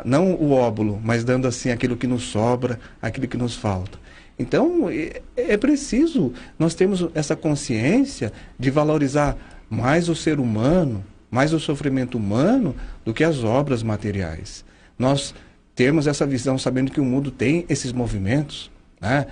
não o óbolo, mas dando assim aquilo que nos sobra, aquilo que nos falta. Então, é preciso nós termos essa consciência de valorizar mais o ser humano, mais o sofrimento humano, do que as obras materiais. Nós temos essa visão sabendo que o mundo tem esses movimentos, né?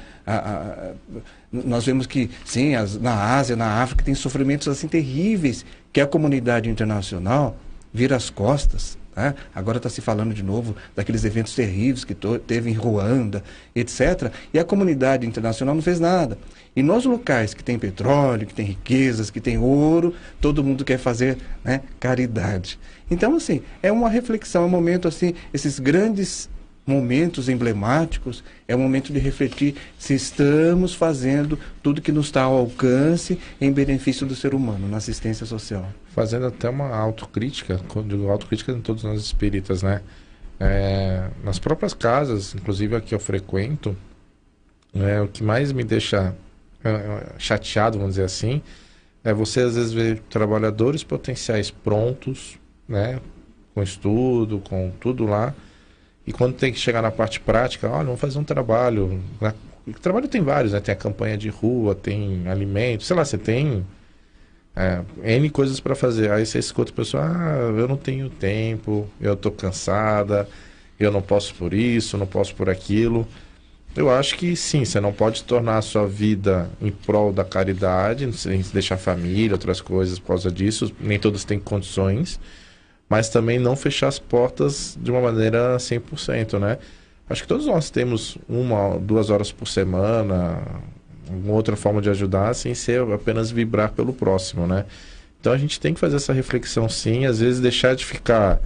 Nós vemos que, sim, na Ásia, na África, tem sofrimentos assim terríveis, que a comunidade internacional vira as costas. Né? Agora está se falando de novo daqueles eventos terríveis que teve em Ruanda, etc. E a comunidade internacional não fez nada. E nos locais que tem petróleo, que tem riquezas, que tem ouro, todo mundo quer fazer, né, caridade. Então, assim, é uma reflexão, é um momento assim, esses grandes momentos emblemáticos, é um momento de refletir se estamos fazendo tudo que nos está ao alcance em benefício do ser humano, na assistência social. Fazendo até uma autocrítica, quando digo autocrítica em todos nós espíritas, né? Nas próprias casas, inclusive a que eu frequento, o que mais me deixa chateado, vamos dizer assim, é você às vezes ver trabalhadores potenciais prontos, né, com estudo, com tudo lá, e quando tem que chegar na parte prática, olha, vamos fazer um trabalho, né? O trabalho tem vários, né? Tem a campanha de rua, tem alimentos, sei lá, você tem N coisas para fazer. Aí você escuta a pessoa, eu não tenho tempo, eu tô cansada, eu não posso por isso, não posso por aquilo. Eu acho que sim, você não pode tornar a sua vida em prol da caridade, sem deixar família, outras coisas por causa disso, nem todos têm condições, mas também não fechar as portas de uma maneira 100%, né? Acho que todos nós temos 1 ou 2 horas por semana, alguma outra forma de ajudar, sem ser apenas vibrar pelo próximo, né? Então a gente tem que fazer essa reflexão sim, às vezes deixar de ficar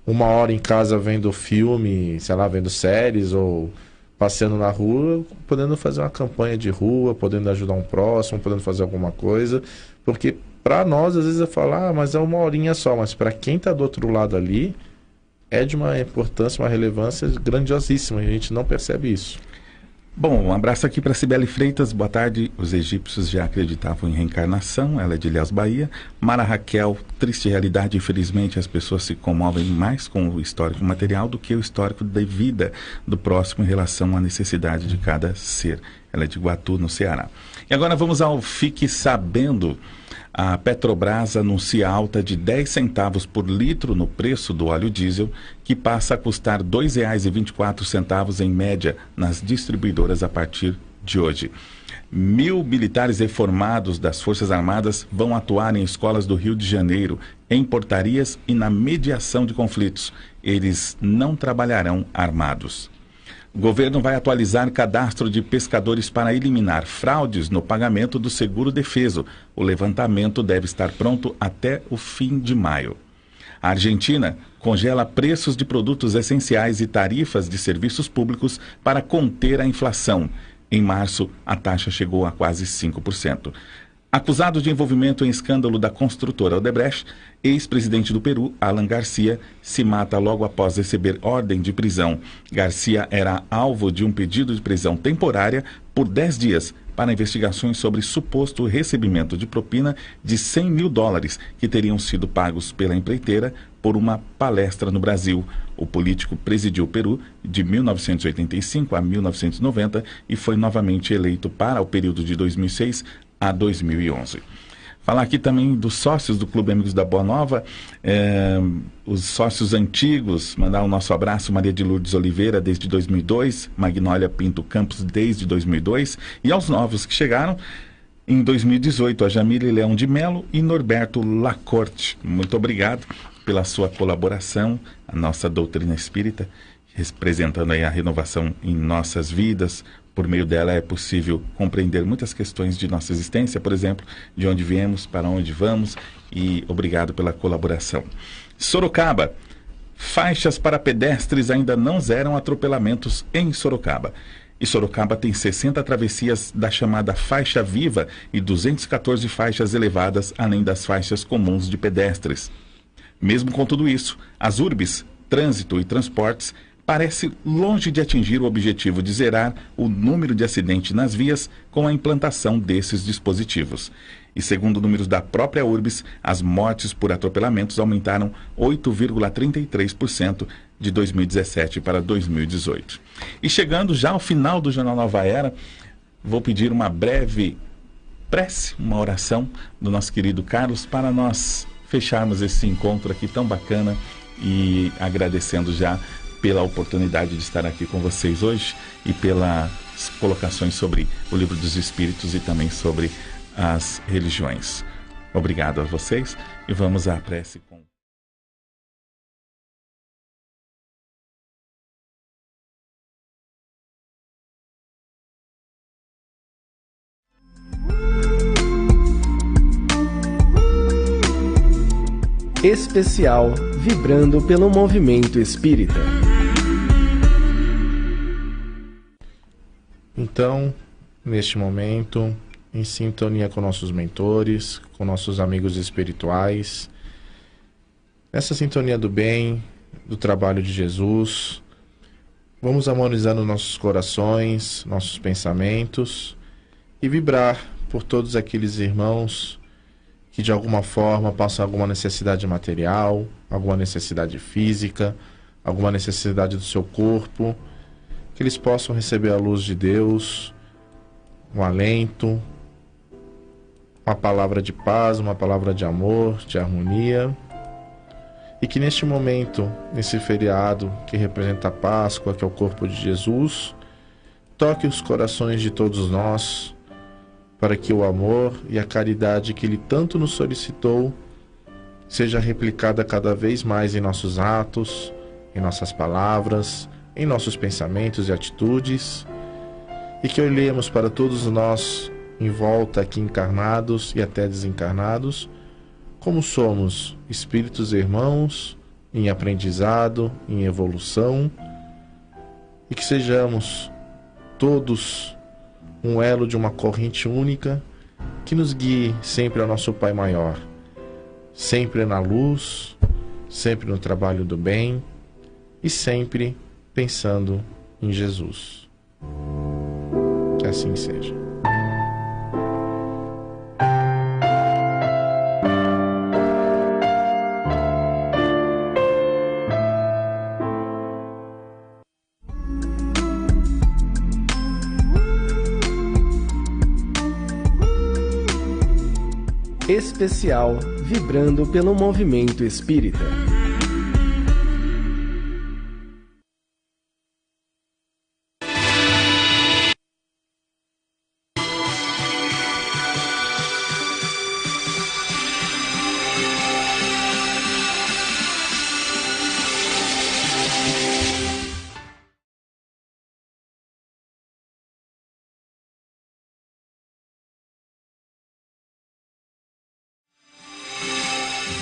1 hora em casa vendo filme, sei lá, vendo séries ou passeando na rua, podendo fazer uma campanha de rua, podendo ajudar um próximo, podendo fazer alguma coisa, porque para nós às vezes é falar, mas é 1 horinha só, mas para quem está do outro lado ali, é de uma importância, uma relevância grandiosíssima, e a gente não percebe isso. Bom, um abraço aqui para Cibele Freitas, boa tarde. Os egípcios já acreditavam em reencarnação, ela é de Ilhéus, Bahia. Mara Raquel, triste realidade, infelizmente as pessoas se comovem mais com o histórico material do que o histórico da vida do próximo em relação à necessidade de cada ser. Ela é de Iguatu, no Ceará. E agora vamos ao Fique Sabendo. A Petrobras anuncia alta de 10 centavos por litro no preço do óleo diesel, que passa a custar R$ 2,24 em média nas distribuidoras a partir de hoje. 1.000 militares reformados das Forças Armadas vão atuar em escolas do Rio de Janeiro, em portarias e na mediação de conflitos. Eles não trabalharão armados. O governo vai atualizar cadastro de pescadores para eliminar fraudes no pagamento do seguro-defeso. O levantamento deve estar pronto até o fim de maio. A Argentina congela preços de produtos essenciais e tarifas de serviços públicos para conter a inflação. Em março, a taxa chegou a quase 5%. Acusado de envolvimento em escândalo da construtora Odebrecht, ex-presidente do Peru, Alan Garcia, se mata logo após receber ordem de prisão. Garcia era alvo de um pedido de prisão temporária por 10 dias para investigações sobre suposto recebimento de propina de $100 mil que teriam sido pagos pela empreiteira por uma palestra no Brasil. O político presidiu o Peru de 1985 a 1990 e foi novamente eleito para o período de 2006 a 2011. Falar aqui também dos sócios do Clube Amigos da Boa Nova, os sócios antigos, mandar o nosso abraço, Maria de Lourdes Oliveira desde 2002, Magnólia Pinto Campos desde 2002, e aos novos que chegaram em 2018, a Jamile Leão de Melo e Norberto Lacorte. Muito obrigado pela sua colaboração, a nossa doutrina espírita, representando aí a renovação em nossas vidas. Por meio dela é possível compreender muitas questões de nossa existência, por exemplo, de onde viemos, para onde vamos, e obrigado pela colaboração. Sorocaba, faixas para pedestres ainda não zeram atropelamentos em Sorocaba. E Sorocaba tem 60 travessias da chamada faixa viva e 214 faixas elevadas, além das faixas comuns de pedestres. Mesmo com tudo isso, as urbes, trânsito e transportes parece longe de atingir o objetivo de zerar o número de acidentes nas vias com a implantação desses dispositivos. E segundo números da própria Urbis, as mortes por atropelamentos aumentaram 8,33% de 2017 para 2018. E chegando já ao final do Jornal Nova Era, vou pedir uma breve prece, uma oração do nosso querido Carlos para nós fecharmos esse encontro aqui tão bacana e agradecendo já pela oportunidade de estar aqui com vocês hoje e pelas colocações sobre o Livro dos Espíritos e também sobre as religiões. Obrigado a vocês e vamos à prece com... Especial Vibrando pelo Movimento Espírita. Então, neste momento, em sintonia com nossos mentores, com nossos amigos espirituais, nessa sintonia do bem, do trabalho de Jesus, vamos harmonizando nossos corações, nossos pensamentos e vibrar por todos aqueles irmãos que de alguma forma passam alguma necessidade material, alguma necessidade física, alguma necessidade do seu corpo, que eles possam receber a luz de Deus, um alento, uma palavra de paz, uma palavra de amor, de harmonia, e que neste momento, nesse feriado que representa a Páscoa, que é o corpo de Jesus, toque os corações de todos nós, para que o amor e a caridade que Ele tanto nos solicitou seja replicada cada vez mais em nossos atos, em nossas palavras, em nossos pensamentos e atitudes, e que olhemos para todos nós em volta aqui encarnados e até desencarnados como somos espíritos irmãos em aprendizado, em evolução, e que sejamos todos um elo de uma corrente única que nos guie sempre ao nosso Pai Maior, sempre na luz, sempre no trabalho do bem e sempre pensando em Jesus. Que assim seja. Especial Vibrando pelo Movimento Espírita.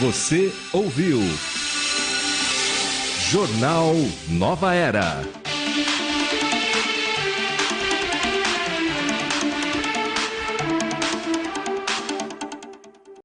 Você ouviu Jornal Nova Era.